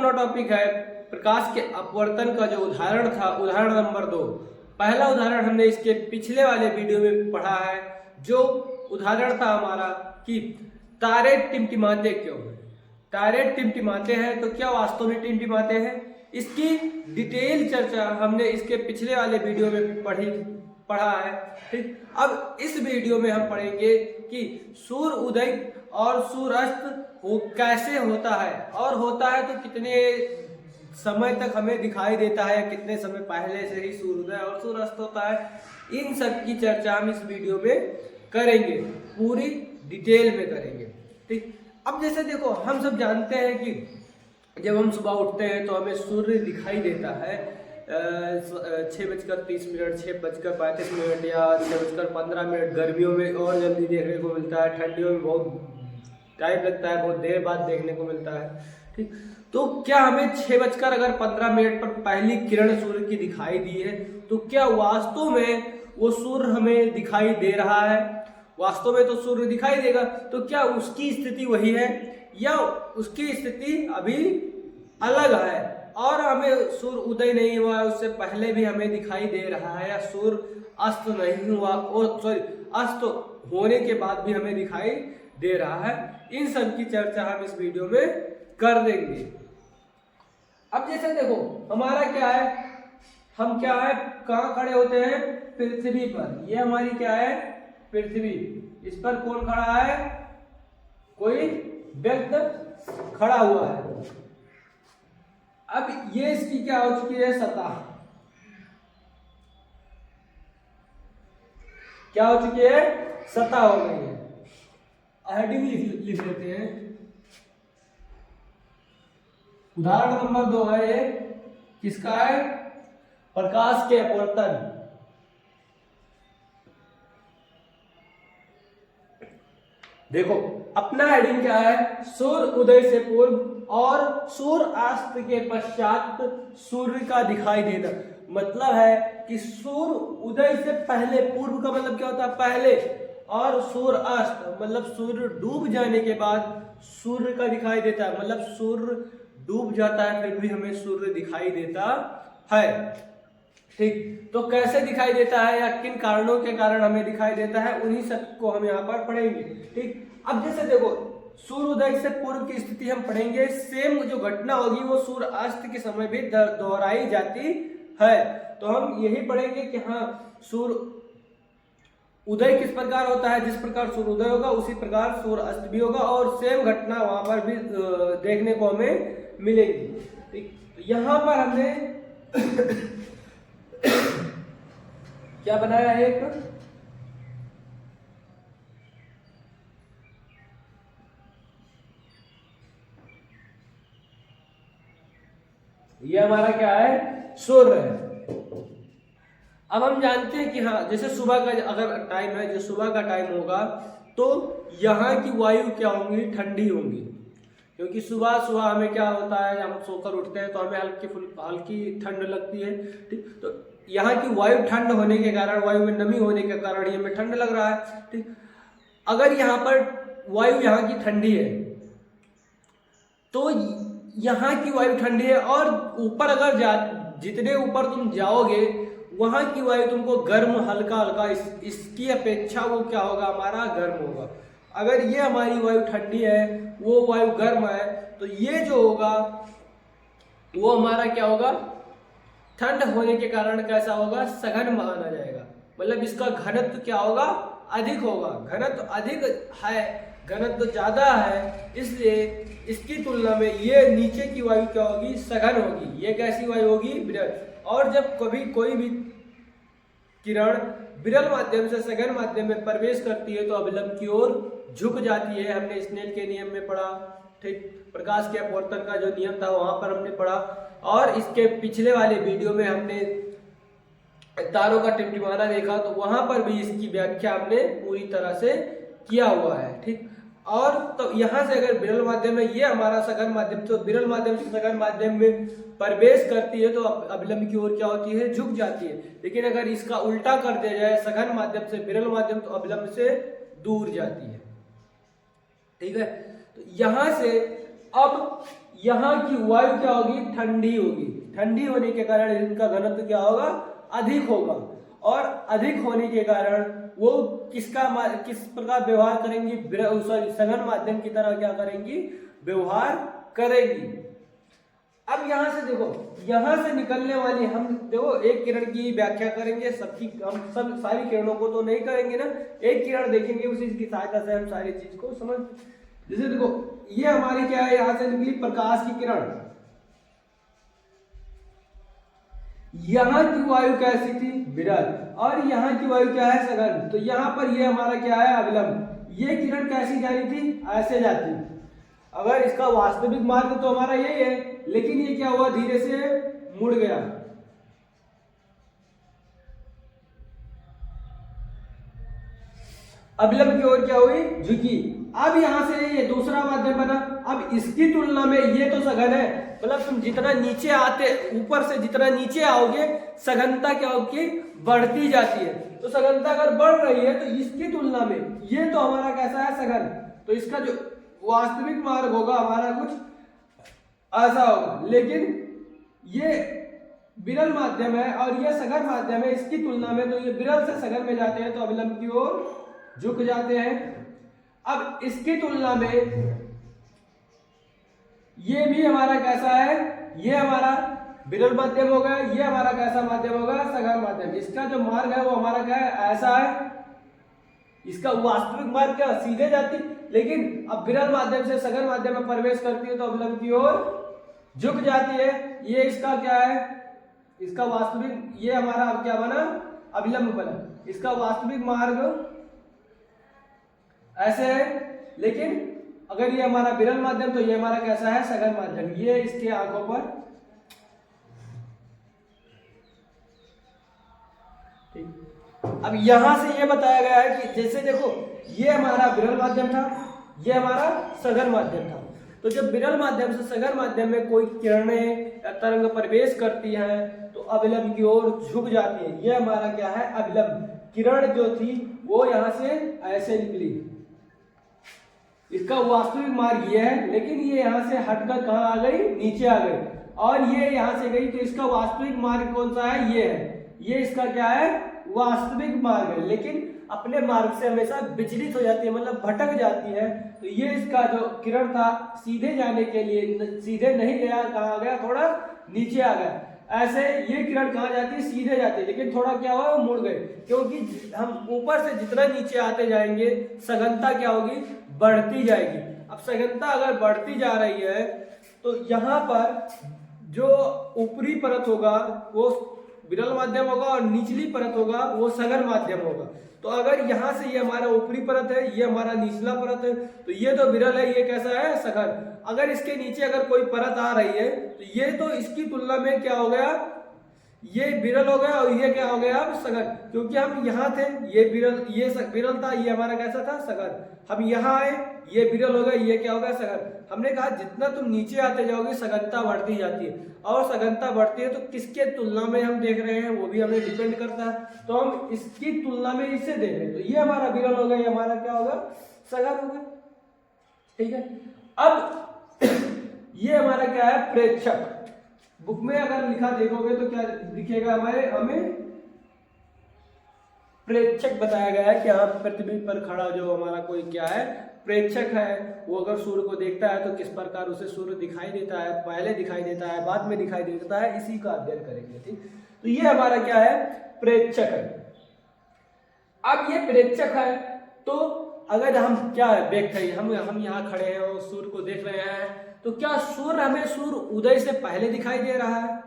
अपना टॉपिक है प्रकाश के अपवर्तन का जो उदाहरण था, उदाहरण नंबर 2। पहला उदाहरण हमने इसके पिछले वाले वीडियो में पढ़ा है, जो उदाहरण था हमारा कि तारे टिमटिमाते क्यों हैं। तारे टिमटिमाते हैं तो क्या वास्तव में टिमटिमाते हैं, इसकी डिटेल चर्चा हमने इसके पिछले वाले वीडियो में पढ़ा है। ठीक, अब इस वीडियो में हम पढ़ेंगे कि सूर्य उदय और सूर्य अस्त वो कैसे होता है, और होता है तो कितने समय तक हमें दिखाई देता है, कितने समय पहले से ही सूर्य उदय और सूर्य अस्त होता है। इन सब की चर्चा हम इस वीडियो में करेंगे, पूरी डिटेल में करेंगे। ठीक, अब जैसे देखो, हम सब जानते हैं कि जब हम सुबह उठते हैं तो हमें सूर्य दिखाई देता है 6:30, 6:35 या 6:15। गर्मियों में और जल्दी देखने को मिलता है, ठंडियों में बहुत टाइम लगता है, बहुत देर बाद देखने को मिलता है। ठीक, तो क्या हमें 6:15 पर पहली किरण सूर्य की दिखाई दी है, तो क्या वास्तव में वो सूर्य हमें दिखाई दे रहा है? वास्तव में तो सूर्य दिखाई देगा, तो क्या उसकी स्थिति वही है या उसकी स्थिति अभी अलग है और हमें सूर्य उदय नहीं हुआ, उससे पहले भी हमें दिखाई दे रहा है, या सूर्य अस्त नहीं हुआ और अस्त होने के बाद भी हमें दिखाई दे रहा है? इन सब की चर्चा हम इस वीडियो में कर देंगे। अब जैसे देखो, हमारा क्या है, हम क्या है, कहाँ खड़े होते हैं? पृथ्वी पर। ये हमारी क्या है? पृथ्वी। इस पर कौन खड़ा है? कोई व्यक्ति खड़ा हुआ है। अब ये इसकी क्या हो चुकी है? सतह। क्या हो चुकी है? सतह हो गई है। हेडिंग लिख लेते हैं। उदाहरण नंबर 2 है ये, किसका है? प्रकाश के अपवर्तन। देखो, अपना हेडिंग क्या है? सूर्य उदय से पूर्व और सूर्य अस्त के पश्चात सूर्य का दिखाई देना। मतलब है कि सूर्य उदय से पहले, पूर्व का मतलब क्या होता है? पहले, और सूर्य अस्त मतलब सूर्य डूब जाने के बाद सूर्य का दिखाई देता है। मतलब सूर्य डूब जाता है फिर भी हमें सूर्य दिखाई देता है। ठीक, तो कैसे दिखाई देता है या किन कारणों के कारण हमें दिखाई देता है, उन्हीं सब को हम यहाँ पर पढ़ेंगे। ठीक, अब जैसे देखो, सूर्य उदय से पूर्व की स्थिति हम पढ़ेंगे। सेम जो घटना होगी वो सूर्य अस्त के समय भी दोहराई जाती है। तो हम यही पढ़ेंगे कि हाँ, सूर्य उदय किस प्रकार होता है, जिस प्रकार सूर्य उदय होगा उसी प्रकार सूर्य अस्त भी होगा, और सेम घटना वहां पर भी देखने को हमें मिलेगी। ठीक, यहाँ पर हमने क्या बनाया है? एक ये हमारा क्या है? सूर्य है। अब हम जानते हैं कि हाँ, जैसे सुबह का अगर टाइम है, जो सुबह का टाइम होगा तो यहाँ की वायु क्या होंगी? ठंडी होंगी, क्योंकि सुबह सुबह हमें क्या होता है, हम सोकर उठते हैं तो हमें हल्की ठंड लगती है। ठीक, तो यहाँ की वायु ठंड होने के कारण, वायु में नमी होने के कारण ही हमें ठंड लग रहा है। ठीक, अगर यहाँ पर वायु यहाँ की ठंडी है तो यहाँ की वायु ठंडी है, और ऊपर अगर जितने ऊपर तुम जाओगे वहां की वायु तुमको गर्म, हल्का हल्का, इसकी अपेक्षा वो क्या होगा? हमारा गर्म होगा। अगर ये हमारी वायु ठंडी है, वो वायु गर्म है, तो ये जो होगा वो हमारा क्या होगा? ठंड होने के कारण कैसा होगा? सघन माना जाएगा। मतलब इसका घनत्व क्या होगा? अधिक होगा। घनत्व अधिक है, घनत्व ज्यादा है, इसलिए इसकी तुलना में ये नीचे की वायु क्या होगी? सघन होगी। ये कैसी वायु होगी? विरल। और जब कभी कोई भी किरण विरल माध्यम से सघन माध्यम में प्रवेश करती है तो अभिलंब की ओर झुक जाती है। हमने स्नेल के नियम में पढ़ा। ठीक, प्रकाश के अपवर्तन का जो नियम था वहां पर हमने पढ़ा, और इसके पिछले वाले वीडियो में हमने तारों का टिमटिमाना देखा, तो वहां पर भी इसकी व्याख्या हमने पूरी तरह से किया हुआ है। ठीक, और तो यहाँ से अगर विरल माध्यम में, ये हमारा सघन माध्यम, तो विरल माध्यम से सघन माध्यम में प्रवेश करती है तो अभिलंब की ओर क्या होती है? झुक जाती है। लेकिन अगर इसका उल्टा कर दिया जाए, सघन माध्यम से विरल माध्यम, तो अभिलंब से दूर जाती है। ठीक है, तो यहाँ से अब यहाँ की वायु क्या होगी, ठंडी होगी। ठंडी होने के कारण इनका घनत्व क्या होगा, अधिक होगा। और अधिक होने के कारण वो किस प्रकार व्यवहार करेंगी, सॉरी सघन माध्यम की तरह क्या करेंगी, व्यवहार करेंगी। अब यहां से देखो, यहां से निकलने वाली, हम देखो एक किरण की व्याख्या करेंगे, सबकी हम सब सारी किरणों को तो नहीं करेंगे ना, एक किरण देखेंगे, उसी की सहायता से हम सारी चीज को समझ। जैसे देखो ये हमारी क्या है, यहां से निकली प्रकाश की किरण, यहां की वायु कैसी थी, विरल, और यहाँ की वायु क्या है, सघन। तो यहाँ पर ये हमारा क्या है, अविलंब। ये किरण कैसी जानी थी, ऐसे जाती। अगर इसका वास्तविक मार्ग तो हमारा यही है, लेकिन ये क्या हुआ, धीरे से मुड़ गया। अविलंब की ओर क्या हुई, झुकी। अब यहां से ये दूसरा माध्यम बना। अब इसकी तुलना में ये तो सघन है, मतलब तुम जितना नीचे आते, ऊपर से जितना नीचे आओगे, सघनता क्या होगी, बढ़ती जाती है। तो सघनता अगर बढ़ रही है तो इसकी तुलना में ये तो हमारा कैसा है, सघन। तो इसका जो वास्तविक मार्ग होगा हमारा कुछ ऐसा होगा। लेकिन ये विरल माध्यम है और ये सघन माध्यम है, इसकी तुलना में तो ये विरल से सघन में जाते हैं, तो अविलंब की ओर झुक जाते हैं। अब इसकी तुलना में ये भी हमारा कैसा है, ये हमारा विरल माध्यम होगा, ये हमारा कैसा माध्यम होगा, सघन माध्यम। इसका जो मार्ग है वो हमारा क्या है, ऐसा है। इसका वास्तविक मार्ग क्या, सीधे जाती, लेकिन अब विरल माध्यम से सघन माध्यम में प्रवेश करती है तो अविलंब की ओर झुक जाती है। ये इसका क्या है, इसका वास्तविक, ये हमारा अब क्या बना, अविलंब बना। इसका वास्तविक मार्ग ऐसे है, लेकिन अगर ये हमारा विरल माध्यम तो ये हमारा कैसा है, सघन माध्यम। ये इसके आंखों पर, ठीक। अब यहां से ये बताया गया है कि जैसे देखो ये हमारा विरल माध्यम था, ये हमारा सघन माध्यम था। तो जब विरल माध्यम से सघन माध्यम में कोई किरणें या तरंग प्रवेश करती हैं तो अविलंब की ओर झुक जाती है। ये हमारा क्या है, अविलंब। किरण जो थी वो यहां से ऐसे निकली, इसका वास्तविक मार्ग ये है, लेकिन ये यहां से हटकर कहां आ गई, नीचे आ गई, और ये यहां से गई। तो इसका वास्तविक मार्ग कौन सा है, ये है। ये इसका क्या है, वास्तविक मार्ग है, लेकिन अपने मार्ग से हमेशा विचलित हो जाती है, मतलब भटक जाती है। तो ये इसका जो किरण था सीधे जाने के लिए सीधे नहीं गया, कहां गया, थोड़ा नीचे आ गया। ऐसे ये किरण कहां जाती है, सीधे जाती है, लेकिन थोड़ा क्या हुआ, मुड़ गए, क्योंकि हम ऊपर से जितना नीचे आते जाएंगे सघनता क्या होगी, बढ़ती जाएगी। अब सघनता अगर बढ़ती जा रही है तो यहाँ पर जो ऊपरी परत होगा वो विरल माध्यम होगा और निचली परत होगा वो सघन माध्यम होगा। तो अगर यहाँ से ये हमारा ऊपरी परत है, ये हमारा निचला परत है, तो ये तो विरल है, ये कैसा है, सघन। अगर इसके नीचे अगर कोई परत आ रही है तो ये तो इसकी तुलना में क्या हो गया, ये विरल हो गया और ये क्या हो गया, अब सघन। क्योंकि हम यहाँ थे, ये विरल, ये विरल था, ये हमारा कैसा था, सघन। हम यहाँ आए, ये विरल हो गया, ये क्या हो गया, सघन। हमने कहा जितना तुम नीचे आते जाओगे सघनता बढ़ती जाती है, और सघनता बढ़ती है तो किसके तुलना में हम देख रहे हैं वो भी हमें डिपेंड करता है। तो हम इसकी तुलना में इससे देख रहे हैं, तो ये हमारा विरल हो गया, ये हमारा क्या होगा, सघन हो गया, ठीक है। अब ये हमारा क्या है, प्रेक्षक। बुक में अगर लिखा देखोगे तो क्या दिखेगा, हमें प्रेक्षक बताया गया है कि हाँ पृथ्वी पर खड़ा जो हमारा कोई क्या है, प्रेक्षक है, वो अगर सूर्य को देखता है तो किस प्रकार उसे सूर्य दिखाई देता है, पहले दिखाई देता है, बाद में दिखाई देता है, इसी का अध्ययन करेंगे, ठीक। तो ये हमारा क्या है, प्रेक्षक है। अब ये प्रेक्षक है तो अगर हम क्या है, देख रहे हम यहाँ खड़े हैं और सूर्य को देख रहे हैं, तो क्या सूर्य हमें सूर्य उदय से पहले दिखाई दे रहा है,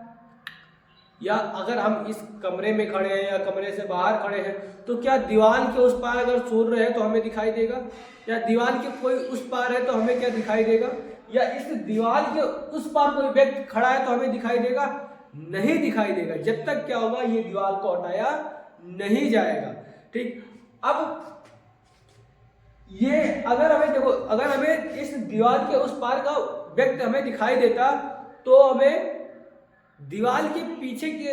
या अगर हम इस कमरे में खड़े हैं या कमरे से बाहर खड़े हैं तो क्या दीवार के उस पार अगर सूर्य है तो हमें दिखाई देगा, या दीवार के कोई उस पार है तो हमें क्या दिखाई देगा, या इस दीवार के उस पार कोई व्यक्ति खड़ा है तो हमें दिखाई देगा, नहीं दिखाई देगा, जब तक क्या होगा, ये दीवार को हटाया नहीं जाएगा, ठीक। अब ये अगर हमें देखो, अगर हमें इस दीवार के उस पार का व्यक्ति हमें दिखाई देता तो हमें दीवार के पीछे की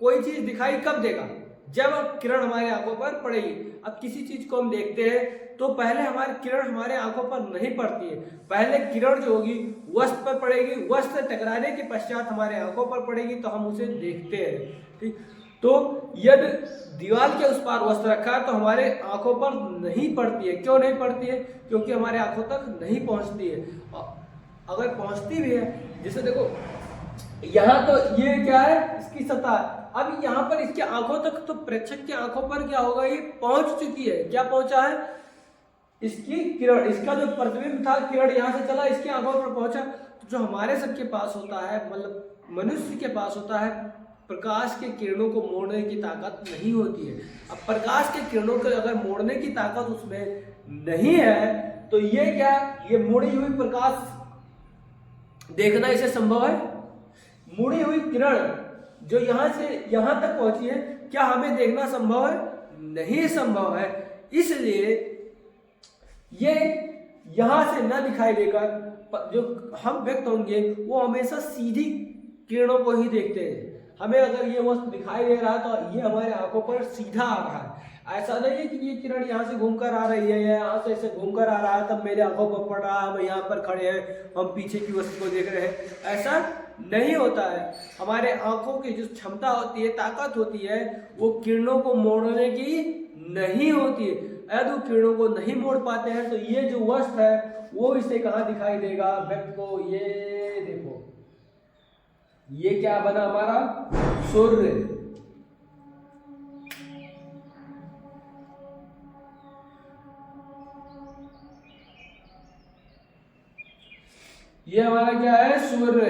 कोई चीज दिखाई कब देगा, जब किरण हमारे आंखों पर पड़ेगी। अब किसी चीज को हम देखते हैं तो पहले हमारी किरण हमारे आंखों पर नहीं पड़ती है, पहले किरण जो होगी वस्तु पर पड़ेगी, वस्तु से टकराने के पश्चात हमारे आंखों पर पड़ेगी तो हम उसे देखते हैं। ठीक, तो यदि दीवार के उस पार वस्तु रखा है तो हमारे आंखों पर नहीं पड़ती है। क्यों नहीं पड़ती है? क्योंकि हमारे आंखों तक नहीं पहुंचती है। अगर पहुंचती भी है, जैसे देखो यहाँ तो ये क्या है, इसकी सतह, अब यहाँ पर इसके आंखों तक, तो प्रेक्षक की आंखों पर क्या होगा, ये पहुंच चुकी है। क्या पहुंचा है? इसकी किरण, इसका जो प्रतिबिंब था किरण यहाँ से चला, इसकी आंखों पर पहुंचा। तो जो हमारे सबके पास होता है, मतलब मनुष्य के पास होता है, प्रकाश के किरणों को मोड़ने की ताकत नहीं होती है। अब प्रकाश के किरणों को अगर मोड़ने की ताकत उसमें नहीं है तो ये क्या, ये मुड़ी हुई प्रकाश देखना इसे संभव है? मुड़ी हुई किरण जो यहां से यहां तक पहुंची है, क्या हमें देखना संभव है? नहीं संभव है। इसलिए ये यहां से न दिखाई देकर जो हम व्यक्त होंगे वो हमेशा सीधी किरणों को ही देखते हैं। हमें अगर ये वस्तु दिखाई दे रहा है तो ये हमारे आंखों पर सीधा आ रहा है। ऐसा नहीं है कि ये किरण यहाँ से घूमकर आ रही है या यहाँ से ऐसे घूमकर आ रहा है तब मेरे आंखों पर पड़ रहा है, हम यहाँ पर खड़े हैं, हम पीछे की वस्तु को देख रहे हैं, ऐसा नहीं होता है। हमारे आंखों की जो क्षमता होती है, ताकत होती है, वो किरणों को मोड़ने की नहीं होती है। यदि वो किरणों को नहीं मोड़ पाते हैं तो ये जो वस्तु है वो इसे कहाँ दिखाई देगा व्यक्ति को? ये देखो, ये क्या बना हमारा? सूर्य। ये हमारा क्या है? सूर्य।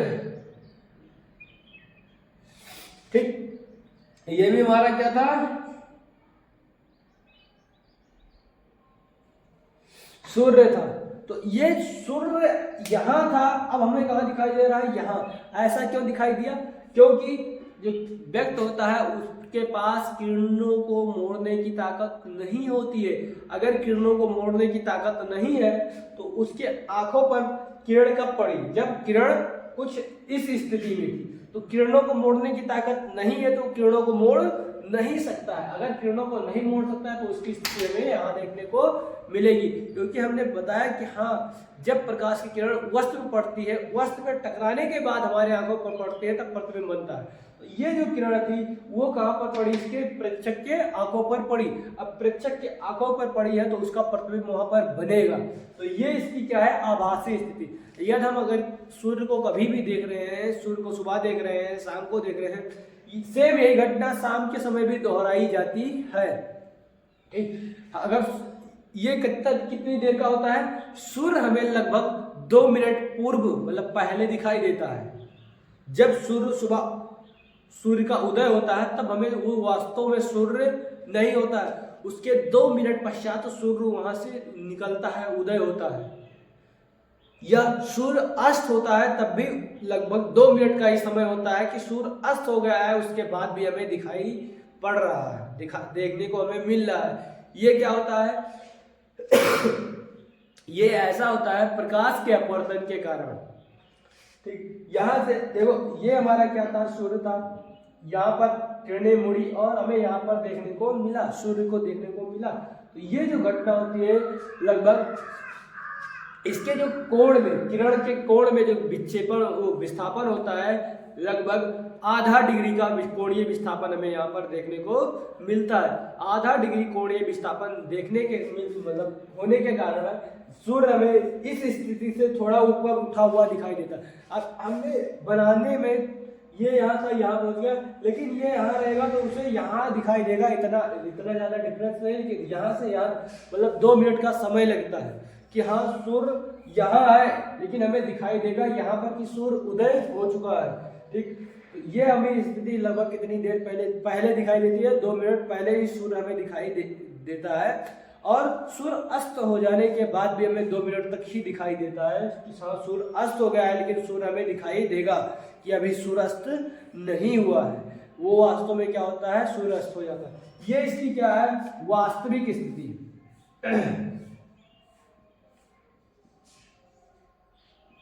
ठीक, ये भी हमारा क्या था? सूर्य था। तो ये सूर्य यहां था, अब हमें कहां दिखाई दे रहा है? यहां। ऐसा क्यों दिखाई दिया? क्योंकि जो व्यक्त होता है उसके पास किरणों को मोड़ने की ताकत नहीं होती है। अगर किरणों को मोड़ने की ताकत नहीं है तो उसके आंखों पर किरण कब पड़ी? जब किरण कुछ इस स्थिति में थी। तो किरणों को मोड़ने की ताकत नहीं है तो किरणों को मोड़ नहीं सकता है। अगर किरणों को नहीं मोड़ सकता है तो उसकी स्थिति हमें यहाँ देखने को मिलेगी। क्योंकि हमने बताया कि हाँ, जब प्रकाश की किरण वस्तु में पड़ती है, वस्तु में टकराने के बाद हमारे आंखों पर पड़ती है तब प्रतिबिंब बनता है। तो ये जो किरण थी वो कहाँ पर पड़ी? इसके प्रेक्षक के आंखों पर पड़ी। अब प्रेक्षक के आंखों पर पड़ी है तो उसका प्रतिबिंब वहां पर बनेगा। तो ये इसकी क्या है? आभासी स्थिति। यदि हम अगर सूर्य को कभी भी देख रहे हैं, सूर्य को सुबह देख रहे हैं, शाम को देख रहे हैं, सेम यही घटना शाम के समय भी दोहराई जाती है। ठीक, अगर ये कितनी देर का होता है? सूर्य हमें लगभग 2 मिनट पूर्व, मतलब पहले दिखाई देता है। जब सूर्य का उदय होता है तब हमें वो वास्तव में सूर्य नहीं होता है, उसके 2 मिनट पश्चात सूर्य वहां से निकलता है, उदय होता है। या सूर्य अस्त होता है तब भी लगभग 2 मिनट का ही समय होता है कि सूर्य अस्त हो गया है, उसके बाद भी हमें दिखाई पड़ रहा है, देखने को हमें मिल रहा है। ये क्या होता है? ये ऐसा होता है प्रकाश के अपवर्तन के कारण। ठीक, यहां से देखो, ये हमारा क्या था? सूर्य था। यहाँ पर किरणें मुड़ी और हमें यहाँ पर देखने को मिला, सूर्य को देखने को मिला। तो ये जो घटना होती है, लगभग इसके जो कोण में, किरण के कोण में जो विक्षेपण, वो विस्थापन होता है, लगभग आधा डिग्री का कोणीय विस्थापन हमें यहाँ पर देखने को मिलता है। आधा डिग्री कोणीय विस्थापन देखने के मतलब होने के कारण सूर्य हमें इस स्थिति से थोड़ा ऊपर उठा हुआ दिखाई देता है। अब हमने बनाने में ये यहाँ था, यहाँ पहुंच गया, लेकिन ये यहाँ रहेगा तो उसे यहाँ दिखाई देगा। इतना ज्यादा डिफरेंस नहीं कि यहाँ से यहाँ मतलब 2 मिनट का समय लगता है कि हाँ सूर्य यहाँ है, लेकिन हमें दिखाई देगा यहाँ पर कि सूर्य उदय हो चुका है। ठीक, ये हमें स्थिति लगभग कितनी देर पहले दिखाई देती है? 2 मिनट पहले ही सूर्य हमें दिखाई देता है। और सूर्य अस्त हो जाने के बाद भी हमें 2 मिनट तक ही दिखाई देता है कि हाँ सूर्य अस्त हो गया है, लेकिन सूर्य हमें दिखाई देगा कि अभी सूर्य अस्त नहीं हुआ है। वो वास्तव में क्या होता है? सूर्य अस्त हो जाता है। ये इसकी क्या है? वास्तविक स्थिति।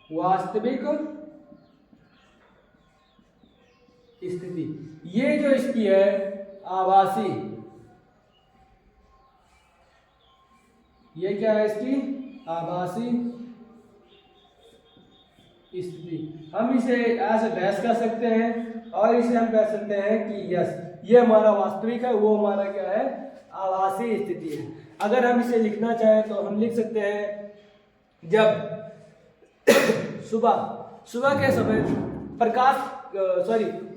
वास्तविक स्थिति ये जो इसकी है, आभासी, ये क्या है इसकी आभासी स्थिति। हम इसे ऐसे बहस कर सकते हैं और इसे हम कह सकते हैं कि यस ये हमारा वास्तविक है, वो हमारा क्या है आभासी स्थिति है। अगर हम इसे लिखना चाहें तो हम लिख सकते हैं जब सुबह के समय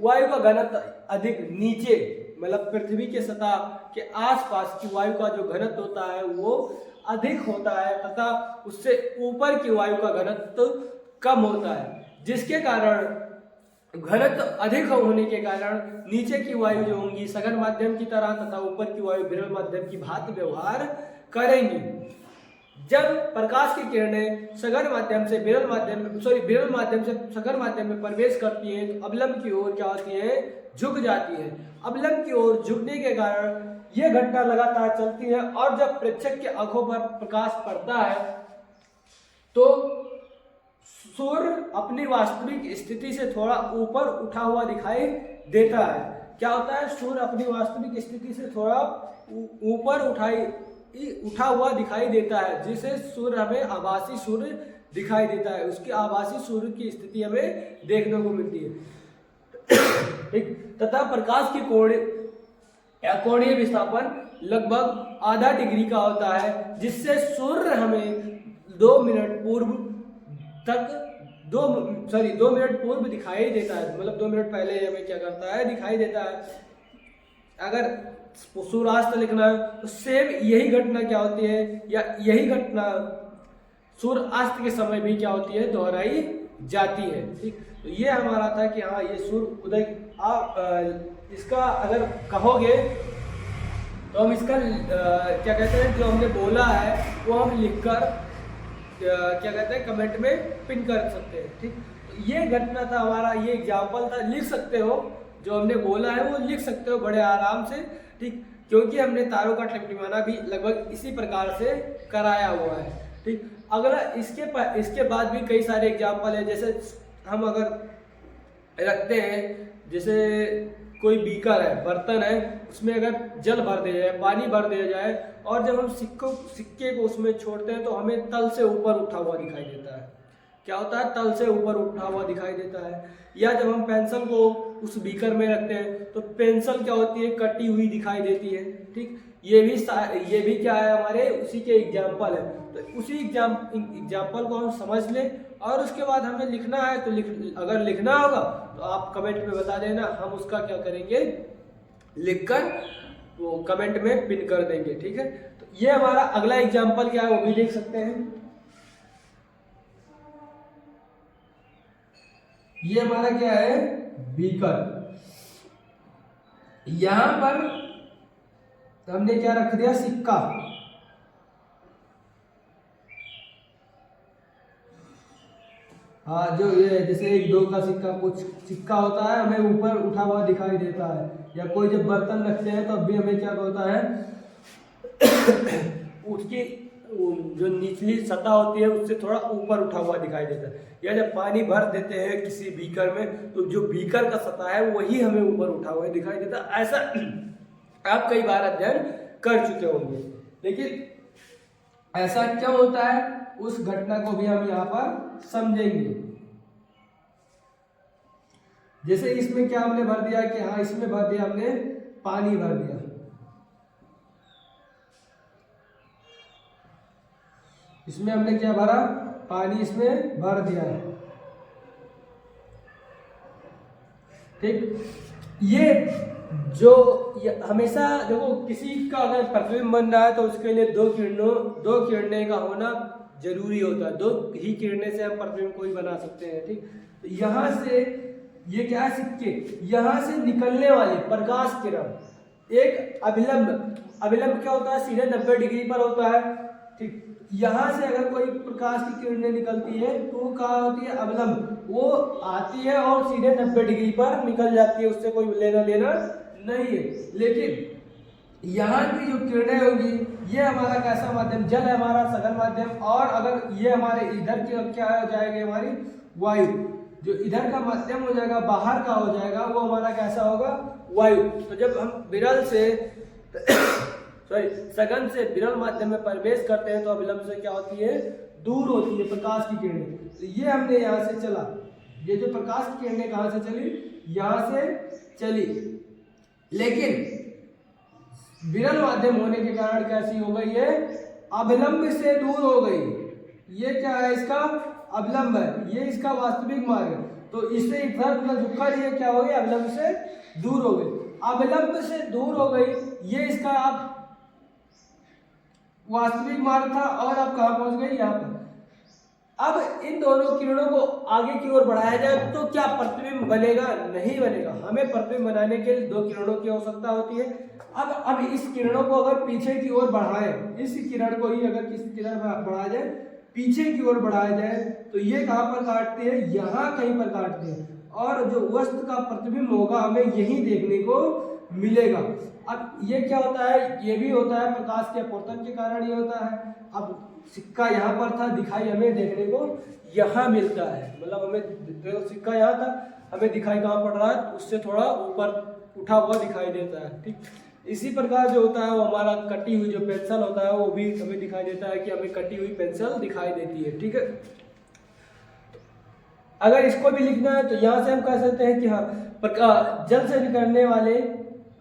वायु का घनत्व अधिक नीचे मतलब पृथ्वी के सतह के आसपास की वायु का जो घनत्व होता है वो अधिक होता है तथा उससे ऊपर की वायु का घनत्व कम होता है, जिसके कारण घनत्व अधिक होने के कारण नीचे की वायु जो होंगी सघन माध्यम की तरह तथा ऊपर की वायु विरल माध्यम की भांति व्यवहार करेंगी। जब प्रकाश की किरणें सघन माध्यम से विरल माध्यम से सघन माध्यम में प्रवेश करती हैं तो अवलंब की ओर क्या होती है झुक जाती है। अवलंब की ओर झुकने के कारण यह घटना लगातार चलती है और जब प्रेक्षक की आंखों पर प्रकाश पड़ता है तो सूर्य अपनी वास्तविक स्थिति से थोड़ा ऊपर उठा हुआ दिखाई देता है। क्या होता है सूर्य अपनी वास्तविक स्थिति से थोड़ा ऊपर उठा हुआ दिखाई देता है, जिसे सूर्य हमें आभासी सूर्य दिखाई देता है। उसकी आभासी सूर्य की स्थिति हमें देखने को मिलती है। ठीक, तथा प्रकाश की कोणीय विस्थापन लगभग आधा डिग्री का होता है, जिससे सूर्य हमें 2 मिनट पूर्व दिखाई देता है। मतलब 2 मिनट पहले हमें क्या करता है दिखाई देता है। अगर सूर्यास्त लिखना है तो सेम यही घटना क्या होती है या यही घटना सूर्यास्त के समय भी क्या होती है दोहराई जाती है। ठीक, तो ये हमारा था कि हाँ ये सूर्य उदय। आप इसका अगर कहोगे तो हम इसका क्या कहते हैं जो हमने बोला है वो हम लिखकर क्या कहते हैं कमेंट में पिन कर सकते हैं। ठीक, तो ये घटना था हमारा, ये एग्जाम्पल था, लिख सकते हो जो हमने बोला है वो लिख सकते हो बड़े आराम से। ठीक, क्योंकि हमने तारों का टिमटिमाना भी लगभग इसी प्रकार से कराया हुआ है। ठीक, अगला इसके बाद भी कई सारे एग्जाम्पल है। जैसे हम अगर रखते हैं जैसे कोई बीकर है बर्तन है उसमें अगर जल भर दिया जाए पानी भर दिया जाए और जब हम सिक्के को उसमें छोड़ते हैं तो हमें तल से ऊपर उठा हुआ दिखाई देता है। क्या होता है तल से ऊपर उठा हुआ दिखाई देता है। या जब हम पेंसिल को उस बीकर में रखते हैं तो पेंसिल क्या होती है कटी हुई दिखाई देती है। ठीक, ये भी क्या है हमारे उसी के एग्जाम्पल है। तो उसी एग्जाम्पल को हम समझ लें और उसके बाद हमें लिखना है तो अगर लिखना होगा तो आप कमेंट में बता देना, हम उसका क्या करेंगे लिखकर वो कमेंट में पिन कर देंगे। ठीक है, तो ये हमारा अगला एग्जाम्पल क्या है वो भी देख सकते हैं। ये हमारा क्या है बीकर। यहां पर हमने क्या रख दिया सिक्का। हाँ जो ये जैसे 1-2 का सिक्का कुछ सिक्का होता है हमें ऊपर उठा हुआ दिखाई देता है। या कोई जब बर्तन रखते हैं तो अभी हमें क्या होता है उसकी जो निचली सतह होती है उससे थोड़ा ऊपर उठा हुआ दिखाई देता है। या जब पानी भर देते हैं किसी बीकर में तो जो बीकर का सतह है वही हमें ऊपर उठा हुआ दिखाई देता है। ऐसा आप कई बार अध्ययन कर चुके होंगे, लेकिन ऐसा क्यों होता है उस घटना को भी हम यहाँ पर समझेंगे। जैसे इसमें क्या हमने भर दिया कि हाँ इसमें भर दिया हमने पानी भर दिया। इसमें हमने क्या भरा पानी इसमें भर दिया। ठीक, ये हमेशा देखो किसी का अगर प्रतिबिंब बन रहा है तो उसके लिए दो किरणें का होना जरूरी होता है। 2 ही किरणें से हम प्रतिबिंब कोई बना सकते हैं। ठीक, तो यहाँ से ये क्या है सिक्के, यहाँ से निकलने वाले प्रकाश किरण एक अभिलंब क्या होता है सीधे 90 डिग्री पर होता है। ठीक, यहाँ से अगर कोई प्रकाश की किरणें निकलती है तो वो कहाँ होती है अवलंब, वो आती है और सीधे 90 डिग्री पर निकल जाती है, उससे कोई लेना देना नहीं है। लेकिन यहाँ की जो किरणें होगी ये हमारा कैसा माध्यम जल है हमारा सघन माध्यम, और अगर ये हमारे इधर की क्या हो जाएगी हमारी वायु, जो इधर का माध्यम हो जाएगा, बाहर का हो जाएगा, वो हमारा कैसा होगा, वायु। तो जब हम विरल से सघन से विरल माध्यम में प्रवेश करते हैं तो अविलंब से क्या होती है, दूर होती है प्रकाश की किरणें। तो ये हमने यहाँ से चला, ये जो प्रकाश की किरणें कहाँ से चली, यहाँ से चली, लेकिन विरल माध्यम होने के कारण कैसी हो गई है, अविलंब से दूर हो गई। ये क्या है, इसका अविलंब है, ये इसका वास्तविक मार्ग है। तो इससे इधर प्लस उधर ये क्या हो गई, अविलंब से दूर हो गई। अविलंब से दूर हो गई, ये इसका आप वास्तविक मार्ग था, और अब कहाँ पहुंच गई, यहाँ पर। अब इन दोनों किरणों को आगे की ओर बढ़ाया जाए तो क्या प्रतिबिंब बनेगा, नहीं बनेगा। हमें प्रतिबिंब बनाने के लिए दो किरणों की आवश्यकता होती है। अब इस किरणों को अगर पीछे की ओर बढ़ाएं, इस किरण को ही अगर किसी किरण में बढ़ाया जाए, पीछे की ओर बढ़ाया जाए, तो ये कहाँ पर काटते हैं, यहाँ कहीं पर काटते हैं, और जो वस्तु का प्रतिबिंब होगा हमें यही देखने को मिलेगा। अब ये क्या होता है, ये भी होता है प्रकाश के अपवर्तन के कारण ये होता है। अब सिक्का यहाँ पर था, दिखाई हमें देखने को यहाँ मिलता है, मतलब हमें सिक्का यहाँ था, हमें दिखाई कहाँ पड़ रहा है, उससे थोड़ा ऊपर उठा हुआ दिखाई देता है, ठीक। इसी प्रकार जो होता है वो हमारा कटी हुई जो पेंसिल होता है वो भी हमें दिखाई देता है कि हमें कटी हुई पेंसिल दिखाई देती है, ठीक है। अगर इसको भी लिखना है तो यहाँ से हम कह सकते हैं कि हाँ, जल से निकलने वाले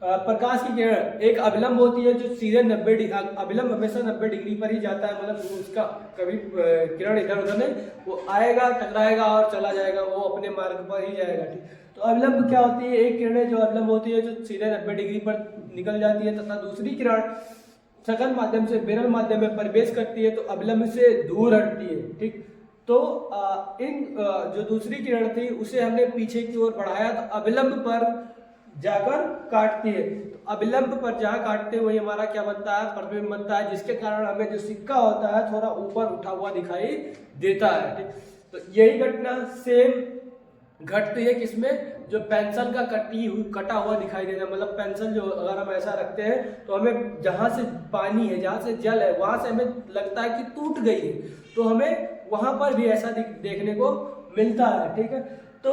प्रकाश की किरण एक अविलंब होती है जो सीधे 90 डिग्री, अविलंब हमेशा 90 डिग्री पर ही जाता है, मतलब उसका कभी किरण इधर उधर नहीं, वो आएगा, टकराएगा और चला जाएगा, वो अपने मार्ग पर ही जाएगा, ठीक। तो अविलंब क्या होती है, एक किरणें जो अविलंब होती है जो सीधे 90 डिग्री पर निकल जाती है, तथा दूसरी किरण सघन माध्यम से विरल माध्यम में प्रवेश करती है तो अविलंब से दूर हटती है, ठीक। तो इन जो दूसरी किरण थी उसे हमने पीछे की ओर बढ़ाया तो अविलंब पर जाकर काटती है। तो अविलंब पर जहाँ काटते हैं वही हमारा क्या बनता है, प्रतिबिंब बनता है, जिसके कारण हमें जो सिक्का होता है थोड़ा ऊपर उठा हुआ दिखाई देता है, ठीक। तो यही घटना सेम घटती है किसमें, जो पेंसिल का कटा हुआ दिखाई देना, मतलब पेंसिल जो अगर हम ऐसा रखते हैं तो हमें जहाँ से पानी है, जहाँ से जल है, वहां से हमें लगता है कि टूट गई है, तो हमें वहां पर भी ऐसा देखने को मिलता है, ठीक है। तो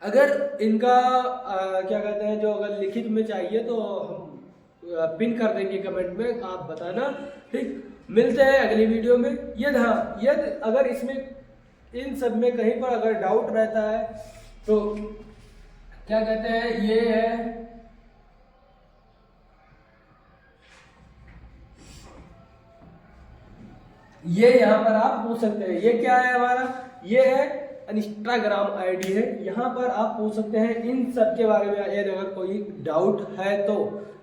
अगर इनका क्या कहते हैं, जो अगर लिखित में चाहिए तो हम पिन कर देंगे कमेंट में, आप बताना, ठीक। मिलते हैं अगली वीडियो में। यदि अगर इसमें इन सब में कहीं पर अगर डाउट रहता है तो क्या कहते हैं, ये है ये यहाँ पर आप पूछ सकते हैं। ये क्या है हमारा, ये है इंस्टाग्राम आईडी है, यहाँ पर आप पूछ सकते हैं इन सब के बारे में, यदि अगर कोई डाउट है तो,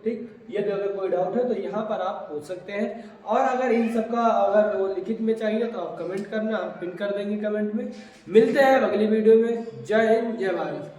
ठीक। यदि अगर कोई डाउट है तो यहाँ पर आप पूछ सकते हैं। और अगर इन सब का अगर वो लिखित में चाहिए तो आप कमेंट करना, आप पिन कर देंगे कमेंट में। मिलते हैं अगली वीडियो में। जय हिंद, जय भारत।